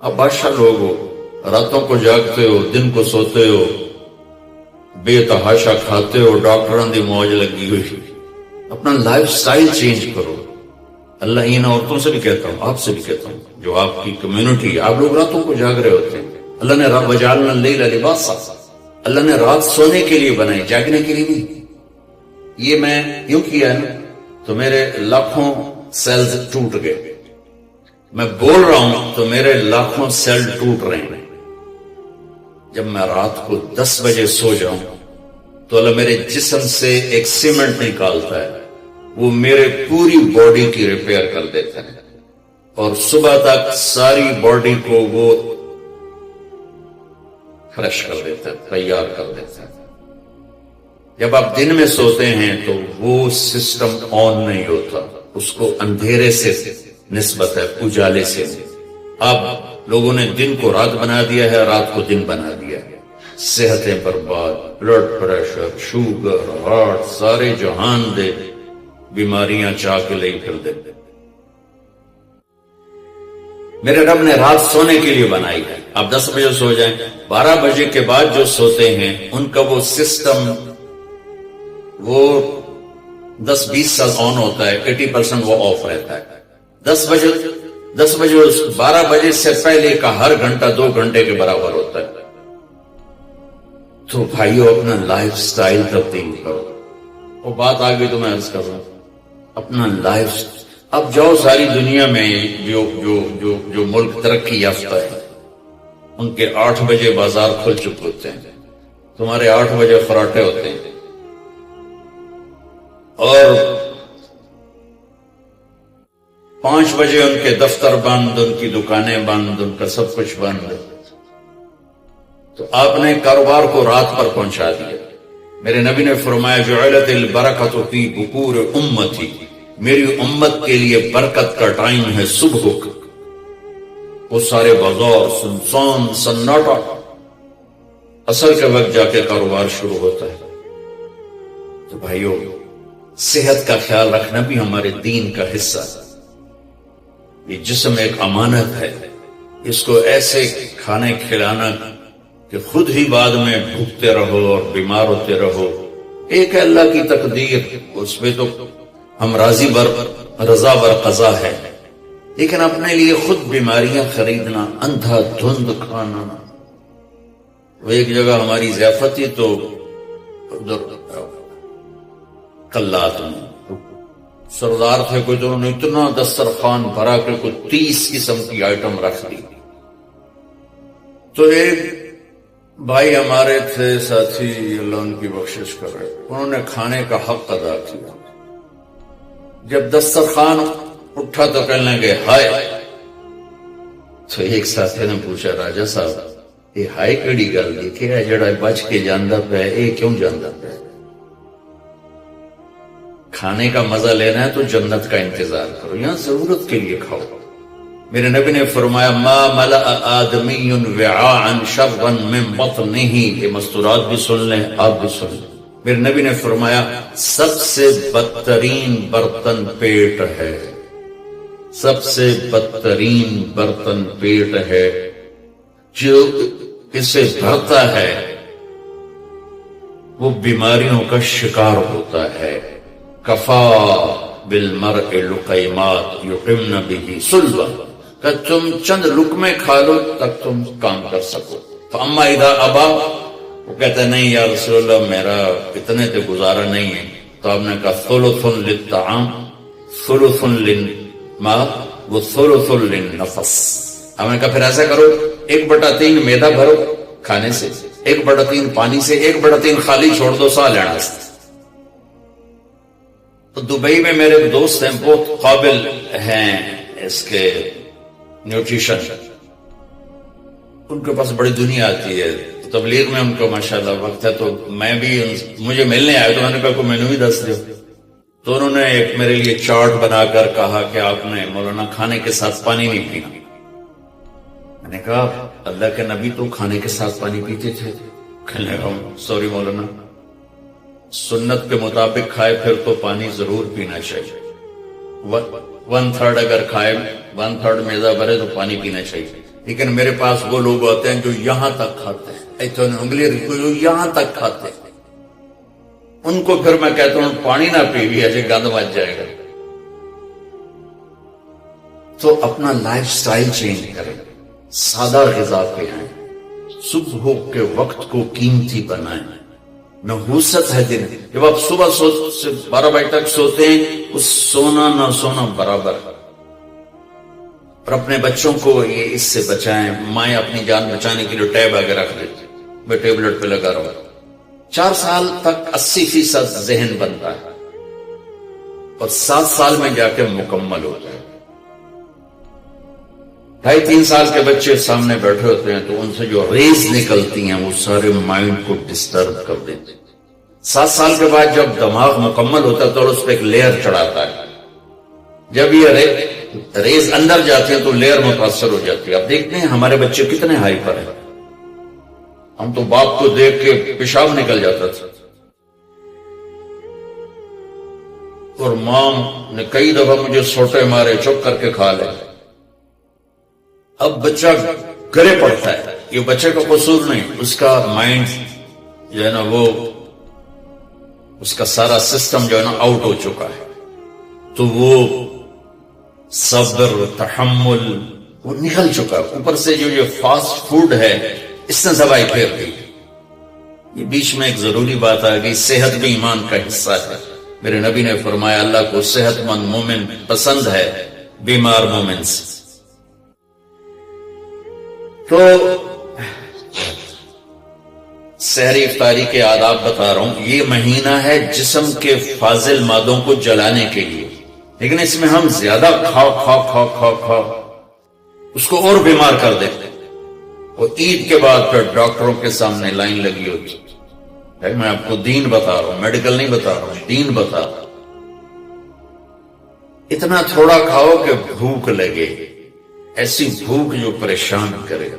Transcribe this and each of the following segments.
آپ بادشاہ لوگ ہو، راتوں کو جاگتے ہو، دن کو سوتے ہو، بے تحاشا کھاتے ہو، ڈاکٹروں دی موج لگی ہوئی. اپنا لائف سٹائل چینج کرو. اللہ ان عورتوں سے بھی کہتا ہوں، آپ سے بھی کہتا ہوں، جو آپ کی کمیونٹی ہے، آپ لوگ راتوں کو جاگ رہے ہوتے ہیں. اللہ نے وجعلنا اللیل لباسا، اللہ نے رات سونے کے لیے بنائی، جاگنے کے لیے نہیں. یہ میں یوں کیا ہے تو میرے لاکھوں سیلز ٹوٹ گئے. میں بول رہا ہوں تو میرے لاکھوں سیل ٹوٹ رہے ہیں. جب میں رات کو 10 بجے سو جاؤں تو اللہ میرے جسم سے ایک سیمنٹ نکالتا ہے، وہ میرے پوری باڈی کی ریپیئر کر دیتا ہے، اور صبح تک ساری باڈی کو وہ فریش کر دیتا ہے، تیار کر دیتا ہے. جب آپ دن میں سوتے ہیں تو وہ سسٹم آن نہیں ہوتا، اس کو اندھیرے سے نسبت ہے، اجالے سے. اب لوگوں نے دن کو رات بنا دیا ہے، رات کو دن بنا دیا ہے. صحتیں برباد، بلڈ پریشر، شوگر، ہارٹ، سارے جہان دے بیماریاں چاہ کے لے پھر دے. میرے رب نے رات سونے کے لیے بنائی ہے. آپ 10 بجے سو جائیں، 12 بجے کے بعد جو سوتے ہیں ان کا وہ سسٹم وہ 10-20 سال آن ہوتا ہے، 80% وہ آف رہتا ہے. 10 بجے 12 بجے سے پہلے کا ہر گھنٹہ 2 گھنٹے کے برابر ہوتا ہے. تو بھائیو اپنا لائف سٹائل تبدیل کرو. وہ بات آگے تو میں عرض کر رہا ہوں، اپنا لائف. اب جاؤ ساری دنیا میں جو ملک ترقی یافتہ ہے ان کے 8 بجے بازار کھل چکے ہوتے ہیں، تمہارے 8 بجے فراٹے ہوتے ہیں، اور 5 بجے ان کے دفتر بند، ان کی دکانیں بند، ان کا سب کچھ بند. تو آپ نے کاروبار کو رات پر پہنچا دیا. میرے نبی نے فرمایا جعلت البرکۃ فی بکور امتی، میری امت کے لیے برکت کا ٹائم ہے صبح کا. وہ سارے بازار سنسان سناٹا، عصر کے وقت جا کے کاروبار شروع ہوتا ہے. تو بھائیو صحت کا خیال رکھنا بھی ہمارے دین کا حصہ ہے. یہ جسم ایک امانت ہے، اس کو ایسے کھانے کھلانا کہ خود ہی بعد میں بھوکتے رہو اور بیمار ہوتے رہو. ایک ہے اللہ کی تقدیر، اس پہ تو ہم رضا بر قضا ہے، لیکن اپنے لیے خود بیماریاں خریدنا، اندھا دھند کھانا. وہ ایک جگہ ہماری ضیافت تھی تو قلات میں سردار تھے کوئی، تو انہوں نے اتنا دسترخوان بھرا کہ کوئی 30 قسم کی آئٹم رکھ دی. تو ایک بھائی ہمارے تھے ساتھی، اللہ ان کی بخشش کر رہے، انہوں نے کھانے کا حق ادا کیا. جب دسترخوان اٹھا تو کہنے لگے ہائے. تو ایک ساتھی نے پوچھا راجا صاحب یہ ہائے کیڑی گل دیکھے ہے، جڑا بچ کے جاندہ پہ یہ کیوں جاندہ پہ؟ کھانے کا مزہ لینا ہے تو جنت کا انتظار کرو، یہاں ضرورت کے لیے کھاؤ. میرے نبی نے فرمایا ما ملأ آدمی وعاء شرا من بطنہ. یہ مستورات بھی سن لیں، آپ بھی سن لیں. میرے نبی نے فرمایا سب سے بدترین برتن پیٹ ہے، سب سے بدترین برتن پیٹ ہے. جو اسے بھرتا ہے وہ بیماریوں کا شکار ہوتا ہے. کفا بالمرء لقیمات یقمن به صلبا، کہ تم چند لقمے کھا لو تک تم کام کر سکو. فاما اذا ابا، وہ کہتا ہے نہیں یا رسول اللہ میرا اتنے تے گزارا نہیں ہے. تو آپ نے کہا ثلث للطعام ثلث للماء وثلث للنفس. آپ نے کہا پھر ایسا کرو 1/3 میدا بھرو کھانے سے، 1/3 پانی سے، 1/3 خالی چھوڑ دو سا لینا سے. تو دبئی میں میرے دوست ہیں، بہت قابل ہیں اس کے نیوٹریشن، ان کے پاس بڑی دنیا آتی ہے تبلیغ میں، ان کو ماشاءاللہ وقت ہے. تو میں بھی مجھے ملنے آئے تو میں نے کہا کہ مینو بھی دس دو. تو انہوں نے ایک میرے لیے چارٹ بنا کر کہا کہ آپ نے مولانا کھانے کے ساتھ پانی نہیں پینا. میں نے کہا اللہ کے نبی تو کھانے کے ساتھ پانی پیتے تھے. کہنے لگا سوری مولانا، سنت کے مطابق کھائے پھر تو پانی ضرور پینا چاہیے. 1/3 اگر کھائے 1/3 میزا بھرے تو پانی پینا چاہیے. لیکن میرے پاس وہ لوگ ہوتے ہیں جو یہاں تک کھاتے ہیں, انگلی جو یہاں تک کھاتے ہیں, ان کو پھر میں کہتا ہوں پانی نہ پی بھی ایسے گند مچ جائے گا. تو اپنا لائف سٹائل چینج کریں, سادہ غذا پہ آئیں, صبح کے وقت کو قیمتی بنائیں. نحوست ہے دن, جب آپ صبح سے 12 بجے تک سوتے ہیں اس سونا نہ سونا برابر. اور اپنے بچوں کو یہ اس سے بچائیں. مائیں اپنی جان بچانے کے لیے ٹیب آگے رکھ دیتی, میں ٹیبلٹ پہ لگا رہا ہوں. 4 سال تک 80% ذہن بنتا ہے اور 7 سال میں جا کے مکمل ہوتا ہے. 2.5-3 سال کے بچے سامنے بیٹھے ہوتے ہیں تو ان سے جو ریز نکلتی ہیں وہ سارے مائنڈ کو ڈسٹرب کر دیتے ہیں. 7 سال کے بعد جب دماغ مکمل ہوتا ہے تو اس پہ ایک لیئر چڑھاتا ہے. جب یہ ریز اندر جاتے ہیں تو لیئر متاثر ہو جاتی ہے. اب دیکھتے ہیں ہمارے بچے کتنے ہائپر ہیں. ہم تو باپ کو دیکھ کے پیشاب نکل جاتا تھا, اور ماں نے کئی دفعہ مجھے سوٹے مارے, چپ کر کے کھا لے. اب بچہ گرے پڑتا ہے, یہ بچے کا قصور نہیں, اس کا مائنڈ جو ہے نا وہ اس کا سارا سسٹم جو ہے نا آؤٹ ہو چکا ہے. تو وہ صبر تحمل وہ نکل چکا ہے. اوپر سے جو یہ فاسٹ فوڈ ہے اس نے دوائی پھیر دی. یہ بیچ میں ایک ضروری بات آ گئی, صحت بھی ایمان کا حصہ ہے. میرے نبی نے فرمایا اللہ کو صحت مند مومن پسند ہے بیمار مومن سے. تو سحری افطاری کے آداب بتا رہا ہوں. یہ مہینہ ہے جسم کے فاضل مادوں کو جلانے کے لیے, لیکن اس میں ہم زیادہ کھا اس کو اور بیمار کر دیتے. اور عید کے بعد پھر ڈاکٹروں کے سامنے لائن لگی ہوتی. میں آپ کو دین بتا رہا ہوں, میڈیکل نہیں بتا رہا ہوں, دین بتا رہا ہوں. اتنا تھوڑا کھاؤ کہ بھوک لگے, ایسی بھوک جو پریشان کرے,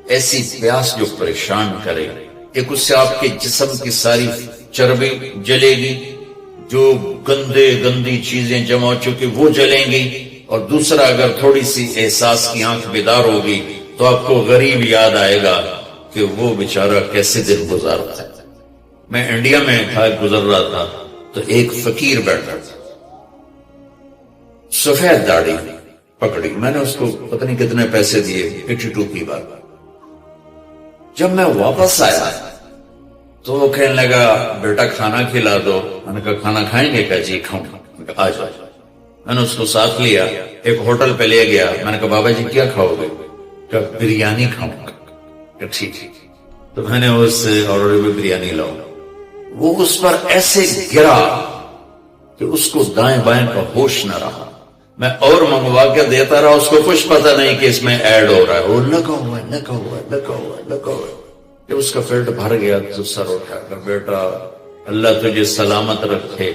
ایسی پیاس جو پریشان کرے. ایک اس سے آپ کے جسم کی ساری چربی جلے گی, جو گندی چیزیں جمع ہو چکی وہ جلیں گی. اور دوسرا اگر تھوڑی سی احساس کی آنکھ بیدار ہوگی تو آپ کو غریب یاد آئے گا کہ وہ بیچارہ کیسے دن گزارتا ہے. میں انڈیا میں تھا, گزر رہا تھا تو ایک فقیر بیٹھا تھا, سفید داڑھی پکڑی. میں نے اس کو پتہ نہیں کتنے پیسے دیے, 82 کی بات. جب میں واپس آیا تو وہ کہنے لگا بیٹا کھانا کھلا دو. میں نے کہا کھانا کھائیں گے؟ کہا جی کھاؤں. آ جاؤ. میں نے اس کو ساتھ لیا, ایک ہوٹل پہ لے گیا. میں نے کہا بابا جی کیا کھاؤ گے؟ کہ بریانی کھاؤں گا. کہ ٹھیک. تو میں نے اس آرڈر میں بریانی لاؤں. وہ اس پر ایسے گرا کہ اس کو دائیں بائیں کا ہوش نہ رہا. میں اور منگوا کے دیتا رہا, اس کو کچھ پتہ نہیں کہ اس میں ایڈ ہو رہا ہے. وہ لگا ہوا. جب اس کا پیٹ بھر گیا تو سر اٹھا کر بیٹا اللہ تجھے سلامت رکھے,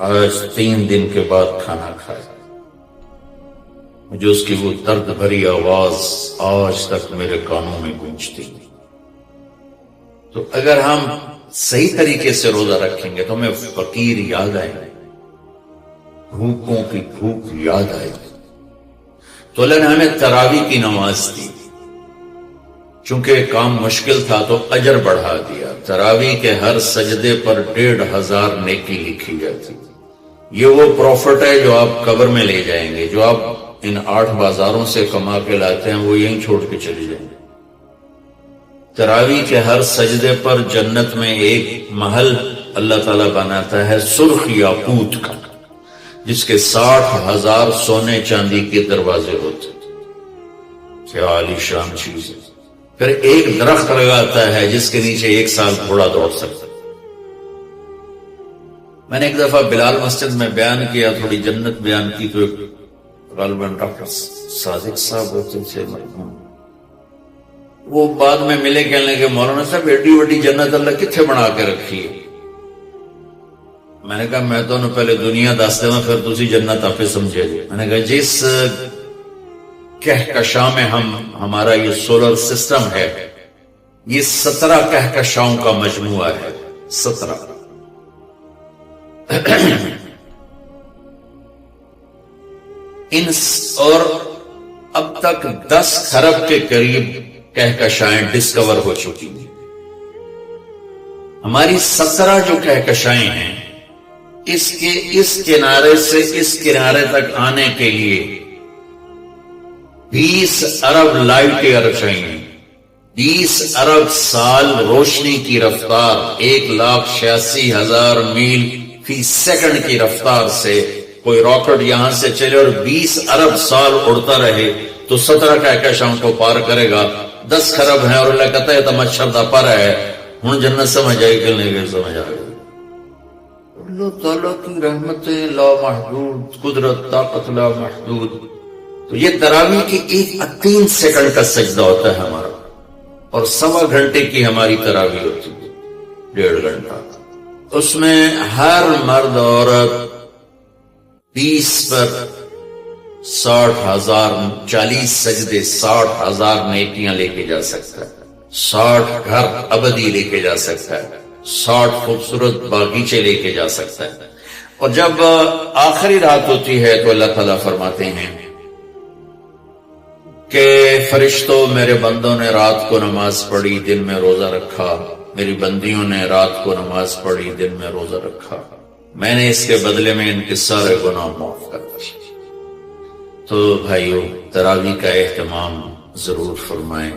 آج 3 دن کے بعد کھانا کھایا. مجھے اس کی وہ درد بھری آواز آج تک میرے کانوں میں گونجتی. تو اگر ہم صحیح طریقے سے روزہ رکھیں گے تو ہمیں فقیر یاد آئے گا, بھوکوں کی بھوک یاد آئے گی. تو اللہ نے ہمیں تراویح کی نماز دی. چونکہ کام مشکل تھا تو اجر بڑھا دیا. تراویح کے ہر سجدے پر 1,500 نیکی لکھی جاتی. یہ وہ پروفٹ ہے جو آپ قبر میں لے جائیں گے. جو آپ ان 8 بازاروں سے کما کے لاتے ہیں وہ یہیں چھوڑ کے چلے جائیں گے. تراویح کے ہر سجدے پر جنت میں ایک محل اللہ تعالیٰ بناتا ہے سرخ یاقوت کا, جس کے 60,000 سونے چاندی کے دروازے ہوتے. کیا عالی شان چیز ہے. پھر ایک درخت لگاتا ہے جس کے نیچے 1 سال گھوڑا دوڑ سکتا. میں نے ایک دفعہ بلال مسجد میں بیان کیا, تھوڑی جنت بیان کی, تو غالباً ڈاکٹر صادق صاحب ہوتے تھے مرحوم, وہ بعد میں ملے, کہنے لگے مولانا صاحب ایڈی وڈی جنت اللہ کتنے بنا کے رکھی ہے. میں نے کہا میں تو پہلے دنیا دس دوں پھر تسی جنت آپ سمجھے جی. میں نے کہا جس کہکشاں میں ہمارا یہ سولر سسٹم ہے, یہ 17 کہکشاؤں کا مجموعہ ہے. 17. اور اب تک 10 خرب کے قریب کہکشائیں ڈسکور ہو چکی ہیں. ہماری 17 جو کہکشائیں ہیں اس کے اس کنارے سے اس کنارے تک آنے کے لیے 20 ارب لائٹ ایئر چاہیے. 20 ارب سال روشنی کی رفتار 1,86,000 میل فی سیکنڈ کی رفتار سے کوئی راکٹ یہاں سے چلے اور 20 ارب سال اڑتا رہے تو 17 کہکشاؤں کو پار کرے گا. 10 خرب ہیں اور اللہ کہتا ہے تو مچھر دا پر ہے. ہوں جنت سمجھ آئی کہ نہیں سمجھ آ گئی. اللہ تعالیٰ کی رحمت لا محدود، قدرت طاقت لا محدود. تو یہ تراویح کی 3 سیکنڈ کا سجدہ ہوتا ہے ہمارا، اور 1.25 گھنٹے کی ہماری تراویح ہوتی ہے، 1.5 گھنٹہ. اس میں ہر مرد عورت 20 پر 60,000 40 سجدے 60,000 نیکیاں لے کے جا سکتا ہے، 60 گھر ابدی لے کے جا سکتا ہے، 60 خوبصورت باغیچے لے کے جا سکتا ہے. اور جب آخری رات ہوتی ہے تو اللہ تعالیٰ فرماتے ہیں کہ فرشتوں میرے بندوں نے رات کو نماز پڑھی دن میں روزہ رکھا، میری بندیوں نے رات کو نماز پڑھی دن میں روزہ رکھا، میں نے اس کے بدلے میں ان کے سارے گناہ معاف کر دیے. تو بھائیو تراویح کا اہتمام ضرور فرمائیں.